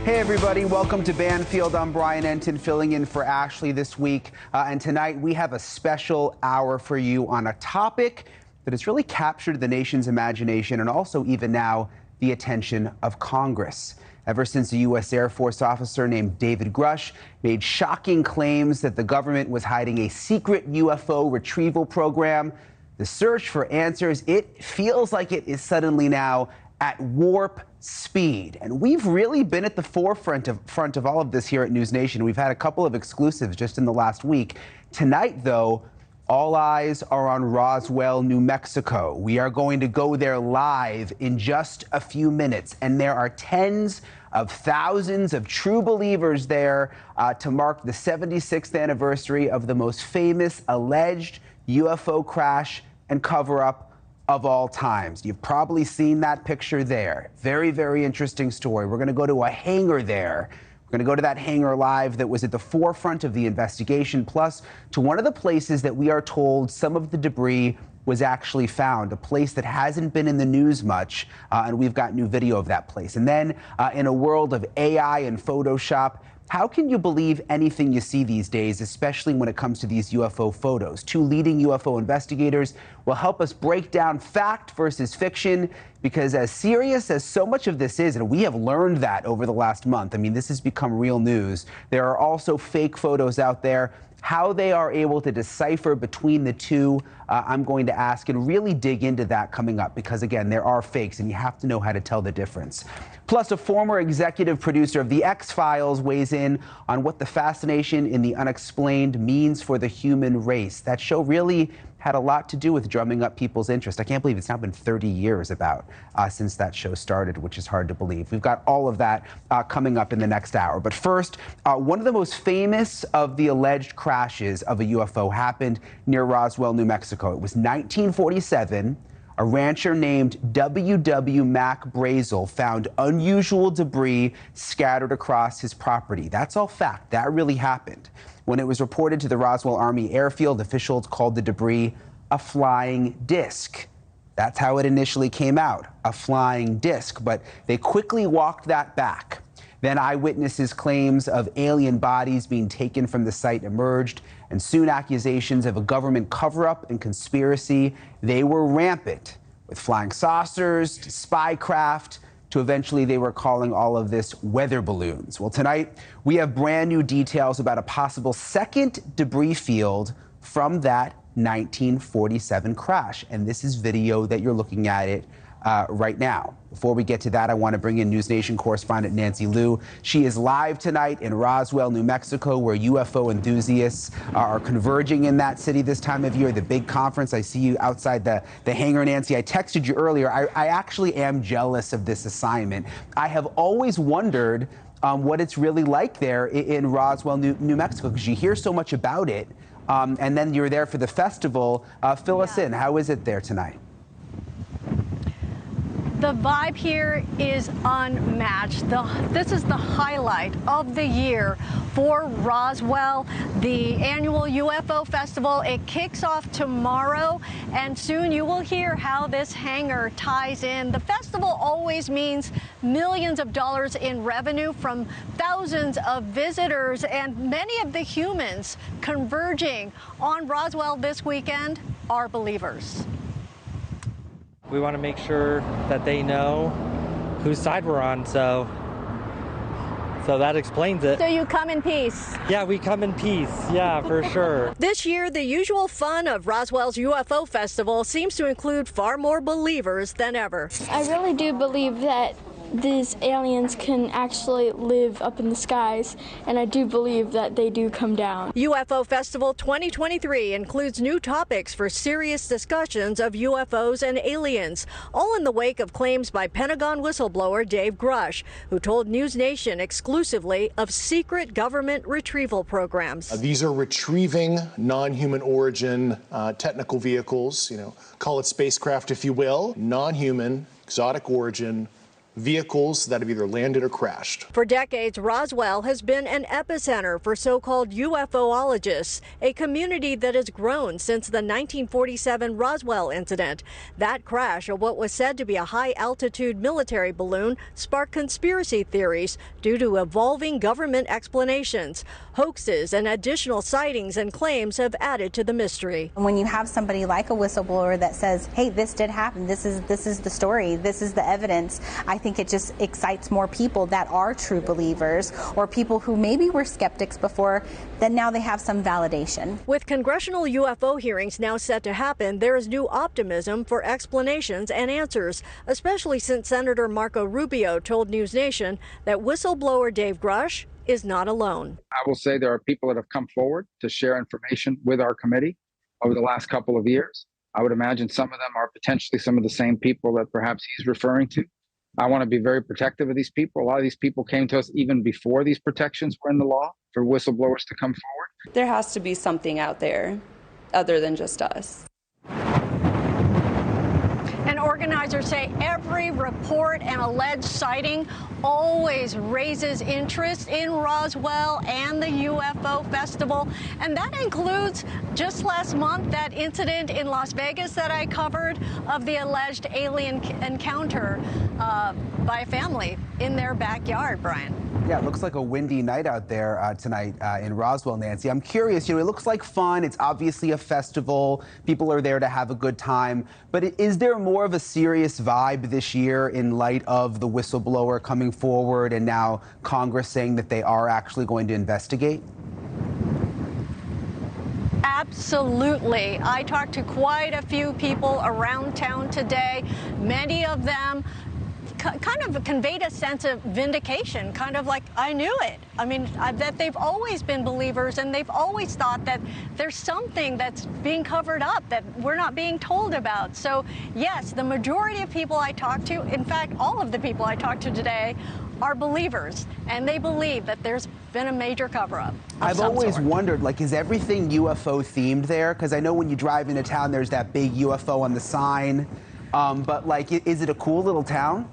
Hey everybody, welcome to Banfield. I'm Brian Enton filling in for Ashley this week. And tonight we have a special hour for you on a topic that has really captured the nation's imagination and also even now the attention of Congress. Ever since a U.S. Air Force officer named David Grush made shocking claims that the government was hiding a secret UFO retrieval program, the search for answers, it feels like it is suddenly now at warp speed. And we've really been at the forefront of all of this here at News Nation. We've had a couple of exclusives just in the last week. Tonight, though, all eyes are on Roswell, New Mexico. We are going to go there live in just a few minutes. And there are tens of thousands of true believers there to mark the 76th anniversary of the most famous alleged UFO crash and cover-up of all times. You've probably seen that picture there. Very, very interesting story. We're going to go to a hangar there. We're going to go to that hangar live that was at the forefront of the investigation, plus to one of the places that we are told some of the debris was actually found, a place that hasn't been in the news much, and we've got new video of that place. And then in a world of AI and Photoshop, how can you believe anything you see these days, especially when it comes to these UFO photos? Two leading UFO investigators will help us break down fact versus fiction, because as serious as so much of this is, and we have learned that over the last month, I mean, this has become real news. There are also fake photos out there. How they are able to decipher between the two, I'm going to ask and really dig into that coming up, because again, there are fakes and you have to know how to tell the difference. Plus, a former executive producer of The X-Files weighs in on what the fascination in the unexplained means for the human race. That show really had a lot to do with drumming up people's interest. I can't believe it's now been 30 years since that show started, which is hard to believe. We've got all of that coming up in the next hour. But first, one of the most famous of the alleged crashes of a UFO happened near Roswell, New Mexico. It was 1947. A rancher named W.W. Mac Brazel found unusual debris scattered across his property. That's all fact. That really happened. When it was reported to the Roswell Army Airfield, officials called the debris a flying disc. That's how it initially came out, a flying disc, but they quickly walked that back. Then eyewitnesses' claims of alien bodies being taken from the site emerged, and soon accusations of a government cover-up and conspiracy. They were rampant, with flying saucers to spy craft to eventually they were calling all of this weather balloons. Well, tonight we have brand new details about a possible second debris field from that 1947 crash, and this is video that you're looking at it right now. Before we get to that, I want to bring in News Nation correspondent Nancy Liu. She is live tonight in Roswell, New Mexico, where UFO enthusiasts are converging in that city this time of year, the big conference. I see you outside the hangar, Nancy. I texted you earlier. I actually am jealous of this assignment. I have always wondered what it's really like there in Roswell, New Mexico, because you hear so much about it, and then you're there for the festival. Fill us in. How is it there tonight? The vibe here is unmatched. This is the highlight of the year for Roswell, the annual UFO festival. It kicks off tomorrow, and soon you will hear how this hangar ties in. The festival always means millions of dollars in revenue from thousands of visitors, and many of the humans converging on Roswell this weekend are believers. We want to make sure that they know whose side we're on, so that explains it. So you come in peace? Yeah, we come in peace, yeah, for sure. This year, the usual fun of Roswell's UFO Festival seems to include far more believers than ever. I really do believe that these aliens can actually live up in the skies, and I do believe that they do come down. UFO Festival 2023 includes new topics for serious discussions of UFOs and aliens, all in the wake of claims by Pentagon whistleblower Dave Grush, who told News Nation exclusively of secret government retrieval programs. These are retrieving non-human origin technical vehicles, call it spacecraft if you will, non-human, exotic origin vehicles that have either landed or crashed. For decades, Roswell has been an epicenter for so-called UFOologists, a community that has grown since the 1947 Roswell incident. That crash of what was said to be a high-altitude military balloon sparked conspiracy theories due to evolving government explanations. Hoaxes and additional sightings and claims have added to the mystery. When you have somebody like a whistleblower that says, hey, this did happen, this is the story, this is the evidence, I think it just excites more people that are true believers, or people who maybe were skeptics before, then now they have some validation. With congressional UFO hearings now set to happen, there is new optimism for explanations and answers, especially since Senator Marco Rubio told News Nation that whistleblower Dave Grush is not alone. I will say there are people that have come forward to share information with our committee over the last couple of years. I would imagine some of them are potentially some of the same people that perhaps he's referring to. I want to be very protective of these people. A lot of these people came to us even before these protections were in the law for whistleblowers to come forward. There has to be something out there other than just us. And organizers say every report and alleged sighting always raises interest in Roswell and the UFO festival. And that includes just last month that incident in Las Vegas that I covered of the alleged alien encounter by a family in their backyard, Brian. Yeah, it looks like a windy night out there tonight in Roswell, Nancy. I'm curious, it looks like fun. It's obviously a festival. People are there to have a good time. But is there more of a serious vibe this year in light of the whistleblower coming forward and now Congress saying that they are actually going to investigate? Absolutely. I talked to quite a few people around town today. Many of them kind of conveyed a sense of vindication, kind of like, I knew it. I mean, that they've always been believers and they've always thought that there's something that's being covered up that we're not being told about. So yes, the majority of people I talked to, in fact, all of the people I talked to today, are believers, and they believe that there's been a major cover-up. I've always wondered, like, is everything UFO themed there? Because I know when you drive into town, there's that big UFO on the sign. But, like, is it a cool little town?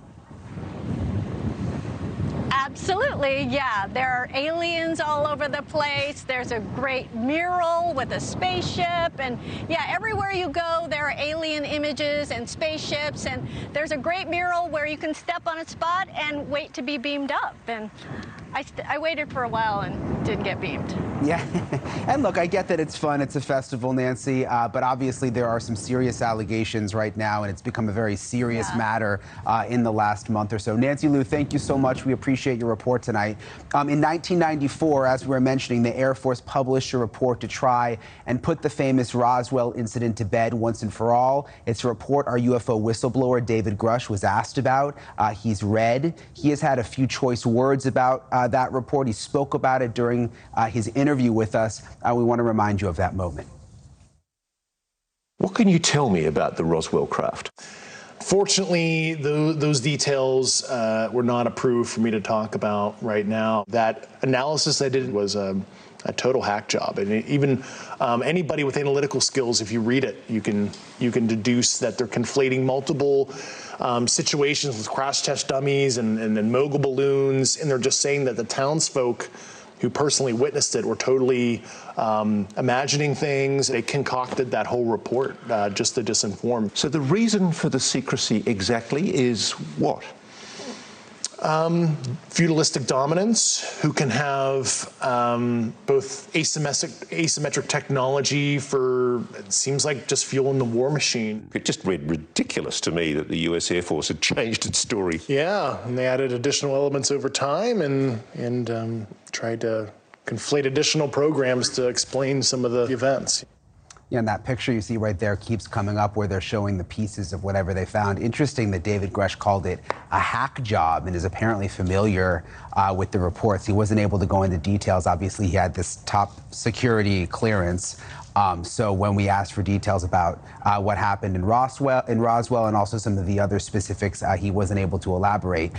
Absolutely, yeah. There are aliens all over the place. There's a great mural with a spaceship. And yeah, everywhere you go, there are alien images and spaceships. And there's a great mural where you can step on a spot and wait to be beamed up. And I waited for a while and didn't get beamed. Yeah, and look, I get that it's fun, it's a festival, Nancy, but obviously there are some serious allegations right now, and it's become a very serious matter in the last month or so. Nancy Liu, thank you so much. We appreciate your report tonight. In 1994, as we were mentioning, the Air Force published a report to try and put the famous Roswell incident to bed once and for all. It's a report our UFO whistleblower, David Grush, was asked about. He's read. He has had a few choice words about that report. He spoke about it during his interview with us. We want to remind you of that moment. What can you tell me about the Roswell craft? Fortunately, those details were not approved for me to talk about right now. That analysis I did was a total hack job, and even anybody with analytical skills, if you read it, you can deduce that they're conflating multiple situations with crash test dummies and mogul balloons, and they're just saying that the townsfolk who personally witnessed it were totally imagining things. They concocted that whole report just to disinform. So the reason for the secrecy exactly is what? Feudalistic dominance, who can have both asymmetric technology for, it seems like, just fueling the war machine. It just read ridiculous to me that the US Air Force had changed its story. Yeah, and they added additional elements over time and tried to conflate additional programs to explain some of the events. Yeah, and that picture you see right there keeps coming up where they're showing the pieces of whatever they found. Interesting that David Grush called it a hack job and is apparently familiar with the reports. He wasn't able to go into details. Obviously, he had this top security clearance. So when we asked for details about what happened in Roswell and also some of the other specifics, he wasn't able to elaborate.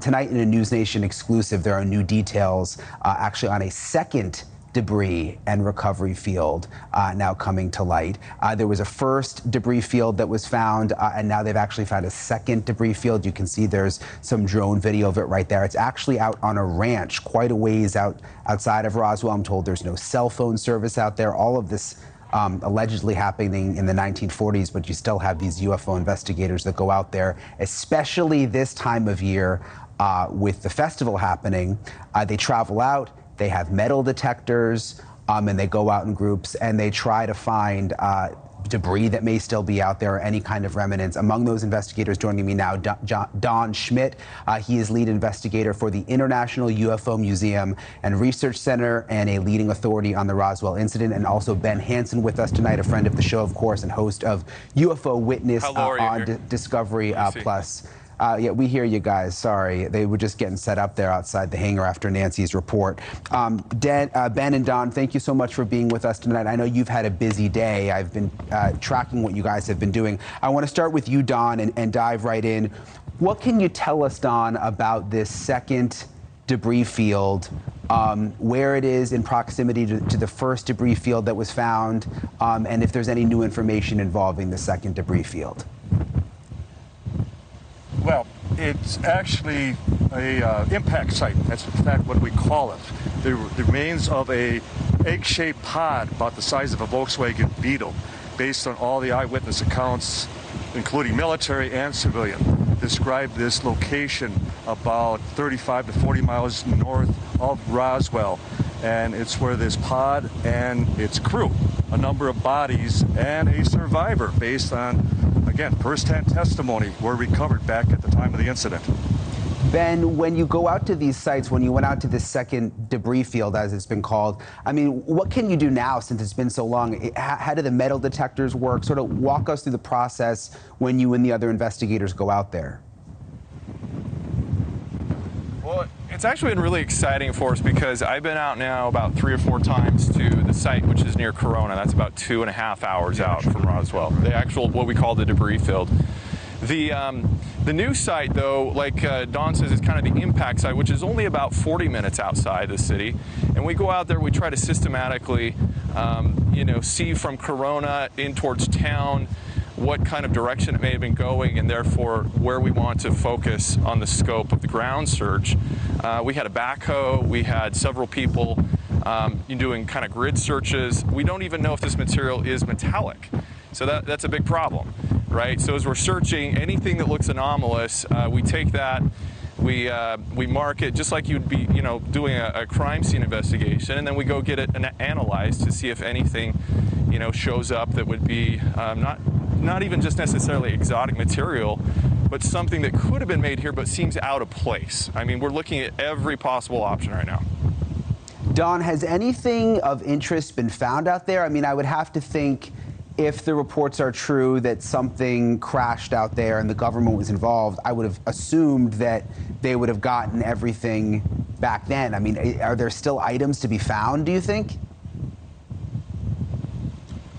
Tonight in a News Nation exclusive, there are new details actually on a second debris and recovery field now coming to light. There was a first debris field that was found, and now they've actually found a second debris field. You can see there's some drone video of it right there. It's actually out on a ranch quite a ways outside of Roswell. I'm told there's no cell phone service out there. All of this allegedly happening in the 1940s, but you still have these UFO investigators that go out there, especially this time of year with the festival happening. They travel out. They have metal detectors, and they go out in groups and they try to find debris that may still be out there, or any kind of remnants. Among those investigators joining me now, Don Schmidt. He is lead investigator for the International UFO Museum and Research Center and a leading authority on the Roswell incident. And also Ben Hansen with us tonight, a friend of the show, of course, and host of UFO Witness on Discovery Plus. Yeah, we hear you guys. Sorry, they were just getting set up there outside the hangar after Nancy's report. Ben and Don, thank you so much for being with us tonight. I know you've had a busy day. I've been tracking what you guys have been doing. I want to start with you, Don, and dive right in. What can you tell us, Don, about this second debris field, where it is in proximity to the first debris field that was found, and if there's any new information involving the second debris field? Well, it's actually a impact site. That's in fact what we call it. The remains of a egg-shaped pod about the size of a Volkswagen Beetle, based on all the eyewitness accounts, including military and civilian, describe this location about 35 to 40 miles north of Roswell. And it's where this pod and its crew, a number of bodies, and a survivor, based on, again, first-hand testimony, were recovered back at the time of the incident. Ben, when you go out to these sites, when you went out to this second debris field, as it's been called, I mean, what can you do now since it's been so long? How do the metal detectors work? Sort of walk us through the process when you and the other investigators go out there. Well, it's actually been really exciting for us because I've been out now about 3 or 4 times to the site, which is near Corona. That's about 2.5 hours out from Roswell, the actual, what we call the debris field. The new site, though, like Don says, is kind of the impact site, which is only about 40 minutes outside the city. And we go out there, we try to systematically, see from Corona in towards town what kind of direction it may have been going, and therefore where we want to focus on the scope of the ground search. We had a backhoe, we had several people doing kind of grid searches. We don't even know if this material is metallic. So that's a big problem, right? So as we're searching anything that looks anomalous, we take that, we mark it just like you'd be, doing a crime scene investigation, and then we go get it analyzed to see if anything, shows up that would be not even just necessarily exotic material, but something that could have been made here but seems out of place. I mean, we're looking at every possible option right now. Don, has anything of interest been found out there? I mean, I would have to think, if the reports are true that something crashed out there and the government was involved, I would have assumed that they would have gotten everything back then. I mean, are there still items to be found, do you think?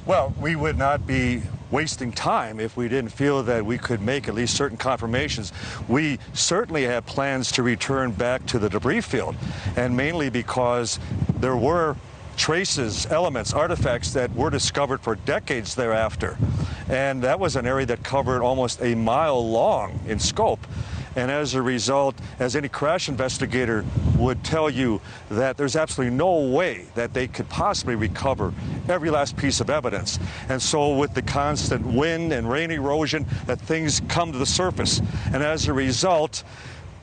Well, we would not be wasting time if we didn't feel that we could make at least certain confirmations. We certainly have plans to return back to the debris field, and mainly because there were traces, elements, artifacts that were discovered for decades thereafter. And that was an area that covered almost a mile long in scope. And as a result, as any crash investigator would tell you, that there's absolutely no way that they could possibly recover every last piece of evidence. And so with the constant wind and rain erosion, that things come to the surface. And as a result,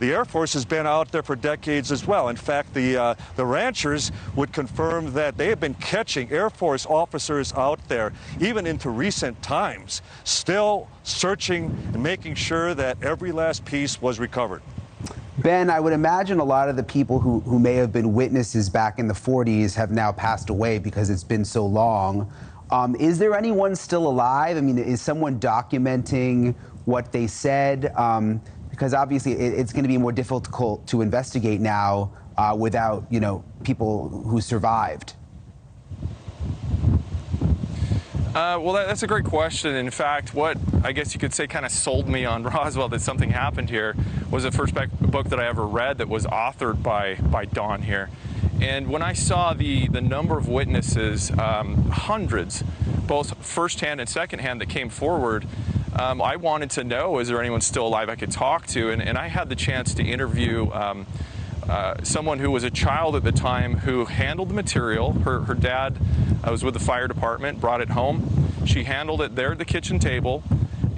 the Air Force has been out there for decades as well. In fact, the ranchers would confirm that they have been catching Air Force officers out there, even into recent times, still searching and making sure that every last piece was recovered. Ben, I would imagine a lot of the people who may have been witnesses back in the 40s have now passed away because it's been so long. Is there anyone still alive? I mean, is someone documenting what they said? Because obviously it's going to be more difficult to investigate now without, people who survived. Well, that's a great question. In fact, what I guess you could say kind of sold me on Roswell that something happened here was the first book that I ever read that was authored by Don here. And when I saw the number of witnesses, hundreds, both firsthand and secondhand, that came forward, I wanted to know, is there anyone still alive I could talk to? And I had the chance to interview someone who was a child at the time who handled the material. Her dad was with the fire department, brought it home. She handled it there at the kitchen table.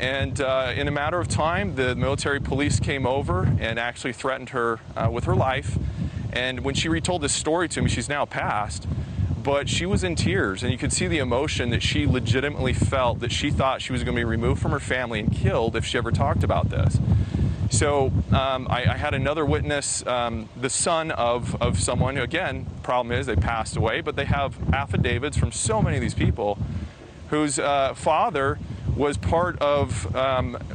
And in a matter of time, the military police came over and actually threatened her with her life. And when she retold this story to me, she's now passed, but she was in tears, and you could see the emotion that she legitimately felt, that she thought she was going to be removed from her family and killed if she ever talked about this. So I had another witness, the son of someone, again, problem is they passed away, but they have affidavits from so many of these people whose father was part of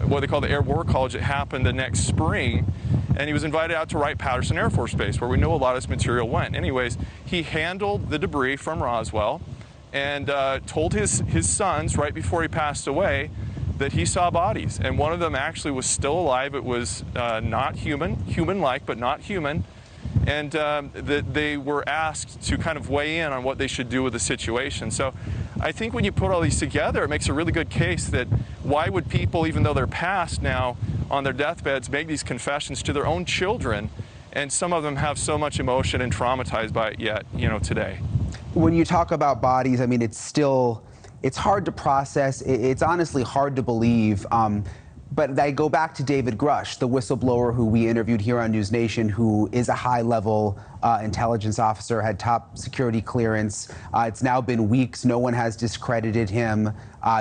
what they call the Air War College that happened the next spring, and he was invited out to Wright-Patterson Air Force Base, where we know a lot of this material went. Anyways, he handled the debris from Roswell and told his sons right before he passed away that he saw bodies, and one of them actually was still alive. It was not human-like, but not human, and that they were asked to kind of weigh in on what they should do with the situation. So I think when you put all these together, it makes a really good case that why would people, even though they're passed now, on their deathbeds, make these confessions to their own children, and some of them have so much emotion and traumatized by it yet, today. When you talk about bodies, I mean, it's hard to process. It's honestly hard to believe. But I go back to David Grush, the whistleblower who we interviewed here on News Nation, who is a high-level intelligence officer, had top security clearance. It's now been weeks. No one has discredited him.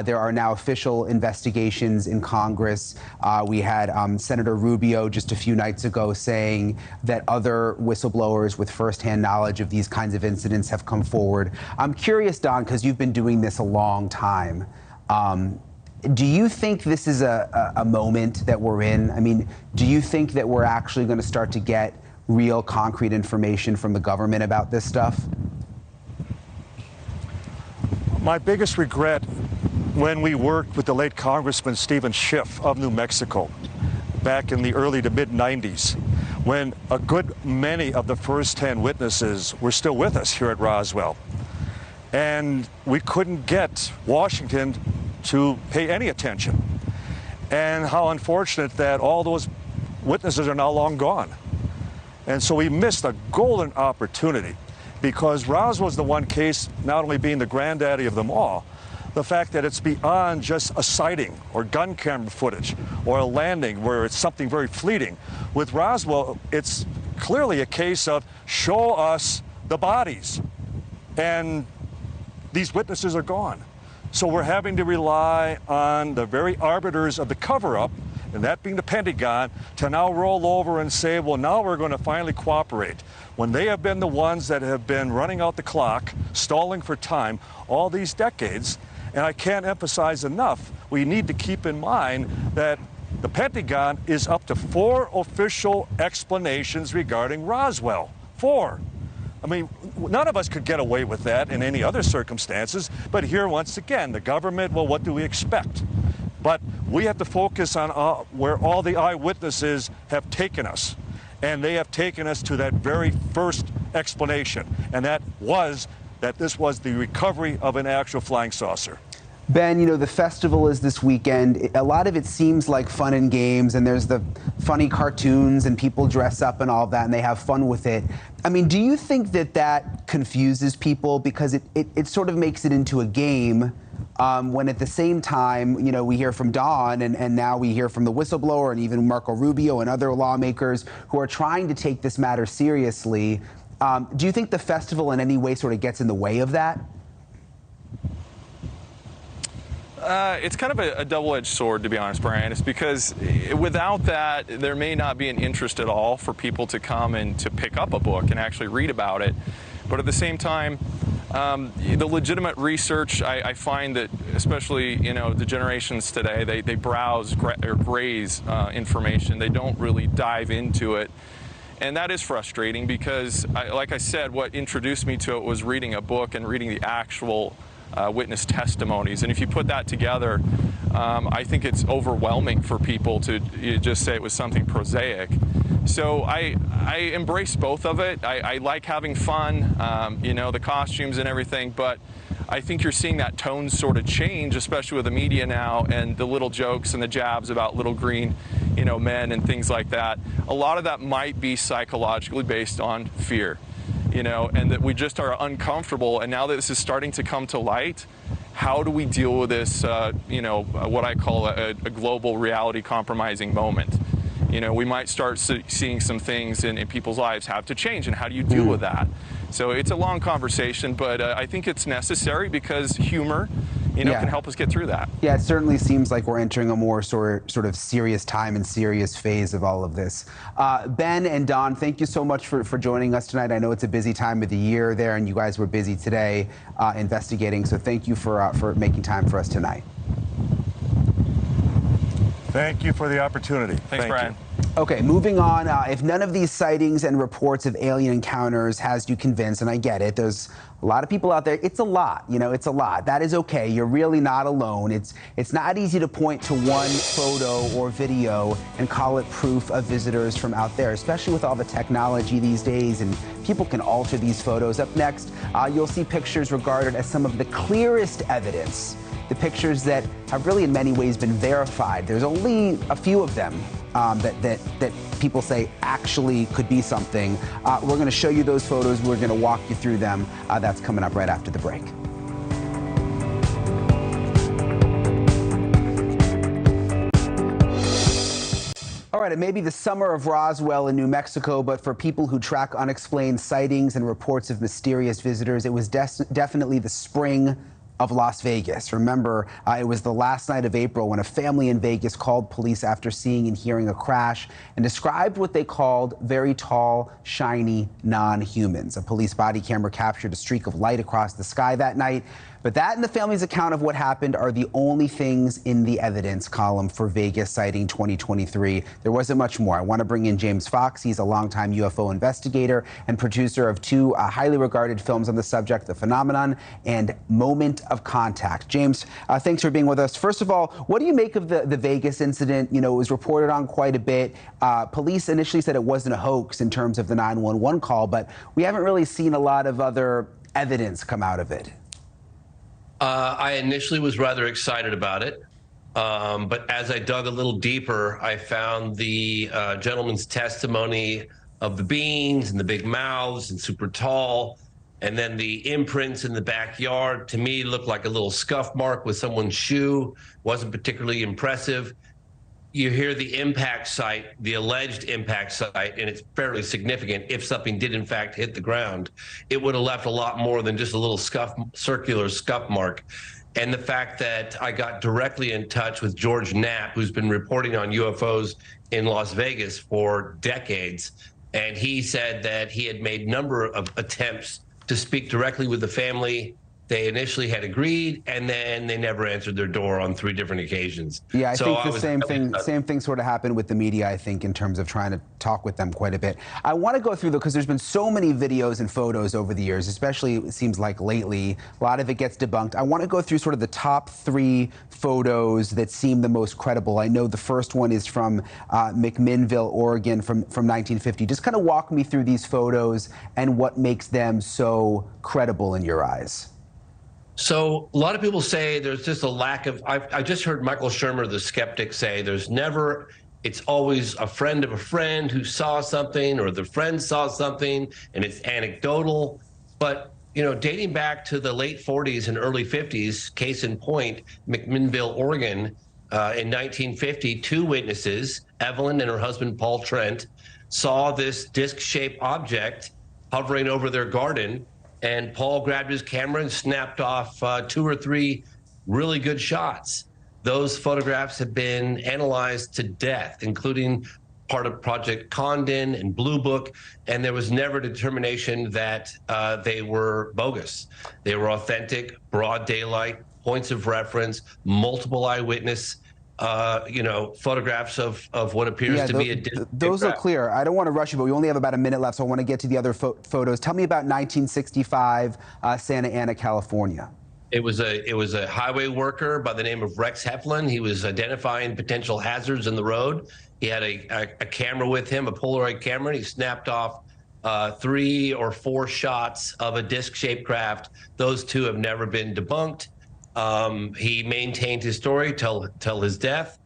There are now official investigations in Congress. We had Senator Rubio just a few nights ago saying that other whistleblowers with firsthand knowledge of these kinds of incidents have come forward. I'm curious, Don, because you've been doing this a long time. Do you think this is a moment that we're in? I mean, do you think that we're actually going to start to get real concrete information from the government about this stuff? My biggest regret when we worked with the late Congressman Stephen Schiff of New Mexico back in the early to mid-90s, when a good many of the first-hand witnesses were still with us here at Roswell. And we couldn't get Washington to pay any attention. And how unfortunate that all those witnesses are now long gone. And so we missed a golden opportunity, because Roswell's the one case, not only being the granddaddy of them all, the fact that it's beyond just a sighting or gun camera footage or a landing where it's something very fleeting. With Roswell, it's clearly a case of show us the bodies. And these witnesses are gone. So we're having to rely on the very arbiters of the cover-up, and that being the Pentagon, to now roll over and say, well, now we're going to finally cooperate, when they have been the ones that have been running out the clock, stalling for time all these decades. And I can't emphasize enough, we need to keep in mind that the Pentagon is up to 4 official explanations regarding Roswell. 4. I mean, none of us could get away with that in any other circumstances, but here, once again, the government, well, what do we expect? But we have to focus on where all the eyewitnesses have taken us, and they have taken us to that very first explanation, and that was that this was the recovery of an actual flying saucer. Ben, the festival is this weekend. A lot of it seems like fun and games, and there's the funny cartoons and people dress up and all of that, and they have fun with it. I mean, do you think that confuses people, because it sort of makes it into a game, when at the same time, we hear from Don and now we hear from the whistleblower and even Marco Rubio and other lawmakers who are trying to take this matter seriously. Do you think the festival in any way sort of gets in the way of that? It's kind of a double-edged sword, to be honest, Brian. It's because without that, there may not be an interest at all for people to come and to pick up a book and actually read about it. But at the same time, the legitimate research, I find that, especially, the generations today, they browse or graze information. They don't really dive into it. And that is frustrating because, like I said, what introduced me to it was reading a book and reading the actual witness testimonies. And if you put that together, I think it's overwhelming for people to just say it was something prosaic. So I embrace both of it. I like having fun, you know, the costumes and everything, but I think you're seeing that tone sort of change, especially with the media now and the little jokes and the jabs about little green, you know, men and things like that. A lot of that might be psychologically based on fear, you know, and that we just are uncomfortable. And now that this is starting to come to light, how do we deal with this, you know, what I call a global reality compromising moment? You know, we might start seeing some things in people's lives have to change, and how do you deal with that? So it's a long conversation, but I think it's necessary because humor, you know, can help us get through that. Yeah, it certainly seems like we're entering a more sort of serious time and serious phase of all of this. Ben and Don, thank you so much for joining us tonight. I know it's a busy time of the year there, and you guys were busy today investigating, so thank you for making time for us tonight. Thank you for the opportunity. Thanks, Brian. Okay, moving on. If none of these sightings and reports of alien encounters has you convinced, and I get it, there's a lot of people out there. It's a lot, you know, it's a lot. That is okay. You're really not alone. It's not easy to point to one photo or video and call it proof of visitors from out there, especially with all the technology these days, and people can alter these photos. Up next, you'll see pictures regarded as some of the clearest evidence. The pictures that have really in many ways been verified. There's only a few of them that people say actually could be something. We're going to show you those photos. We're going to walk you through them. That's coming up right after the break. All right, it may be the summer of Roswell in New Mexico, but for people who track unexplained sightings and reports of mysterious visitors, it was definitely the spring of Las Vegas. Remember, it was the last night of April when a family in Vegas called police after seeing and hearing a crash and described what they called very tall, shiny non-humans. A police body camera captured a streak of light across the sky that night. But that and the family's account of what happened are the only things in the evidence column for Vegas sighting 2023. There wasn't much more. I want to bring in James Fox. He's a longtime UFO investigator and producer of two highly regarded films on the subject, The Phenomenon and Moment of Contact. James, thanks for being with us. First of all, what do you make of the Vegas incident? You know, it was reported on quite a bit. Police initially said it wasn't a hoax in terms of the 911 call, but we haven't really seen a lot of other evidence come out of it. I initially was rather excited about it, but as I dug a little deeper, I found the gentleman's testimony of the beings and the big mouths and super tall, and then the imprints in the backyard to me looked like a little scuff mark with someone's shoe. Wasn't particularly impressive. You hear the impact site, the alleged impact site, and it's fairly significant. If something did in fact hit the ground, it would have left a lot more than just a little circular scuff mark. And the fact that I got directly in touch with George Knapp, who's been reporting on UFOs in Las Vegas for decades, and he said that he had made a number of attempts to speak directly with the family. They initially had agreed, and then they never answered their door on 3 different occasions. Yeah, I think the same thing sort of happened with the media, I think, in terms of trying to talk with them quite a bit. I want to go through, though, because there's been so many videos and photos over the years, especially it seems like lately, a lot of it gets debunked. I want to go through sort of the top 3 photos that seem the most credible. I know the first one is from McMinnville, Oregon from 1950. Just kind of walk me through these photos and what makes them so credible in your eyes. So a lot of people say there's just a lack of, I just heard Michael Shermer, the skeptic, say it's always a friend of a friend who saw something, or the friend saw something, and it's anecdotal. But, you know, dating back to the late 40s and early 50s, case in point, McMinnville, Oregon, in 1950, 2 witnesses, Evelyn and her husband, Paul Trent, saw this disc-shaped object hovering over their garden. And Paul grabbed his camera and snapped off 2 or 3 really good shots. Those photographs have been analyzed to death, including part of Project Condon and Blue Book, and there was never determination that they were bogus. They were authentic, broad daylight, points of reference, multiple eyewitness photographs of what appears to be a disc. Those look clear. I don't want to rush you, but we only have about a minute left, so I want to get to the other photos. Tell me about 1965 Santa Ana, California. It was a highway worker by the name of Rex Heflin. He was identifying potential hazards in the road. He had a camera with him, a Polaroid camera, and he snapped off 3 or 4 shots of a disc-shaped craft. Those 2 have never been debunked. He maintained his story till his death,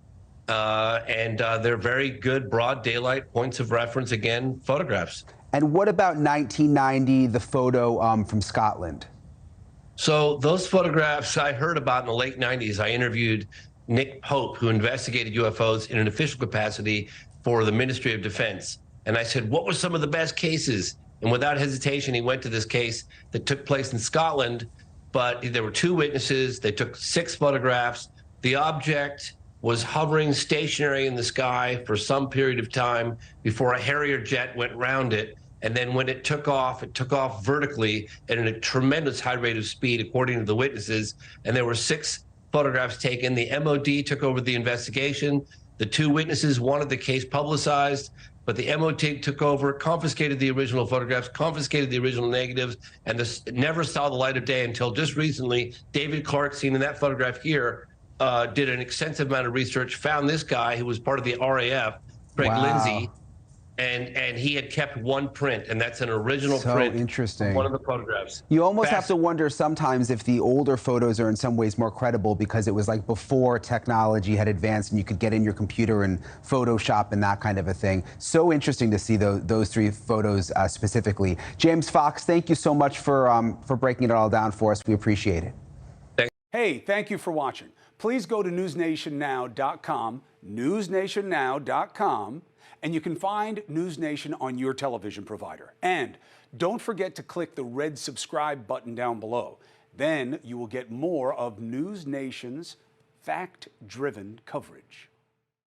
and they're very good broad daylight points of reference, again, photographs. And what about 1990, the photo from Scotland? So those photographs I heard about in the late 90s. I interviewed Nick Pope, who investigated UFOs in an official capacity for the Ministry of Defense. And I said, what were some of the best cases? And without hesitation, he went to this case that took place in Scotland, but there were 2 witnesses. They took 6 photographs. The object was hovering stationary in the sky for some period of time before a Harrier jet went round it. And then when it took off vertically at a tremendous high rate of speed, according to the witnesses. And there were 6 photographs taken. The MOD took over the investigation. The 2 witnesses wanted the case publicized, but the MOD took over, confiscated the original photographs, confiscated the original negatives, and this never saw the light of day until just recently. David Clark, seen in that photograph here, did an extensive amount of research, found this guy who was part of the RAF, Craig Lindsay, and he had kept 1 print, and that's an original print. Interesting. Of one of the photographs. You almost have to wonder sometimes if the older photos are in some ways more credible because it was like before technology had advanced and you could get in your computer and Photoshop and that kind of a thing. So interesting to see those 3 photos specifically. James Fox, thank you so much for breaking it all down for us. We appreciate it. Hey, thank you for watching. Please go to newsnationnow.com, newsnationnow.com, and you can find News Nation on your television provider. And don't forget to click the red subscribe button down below. Then you will get more of News Nation's fact-driven coverage.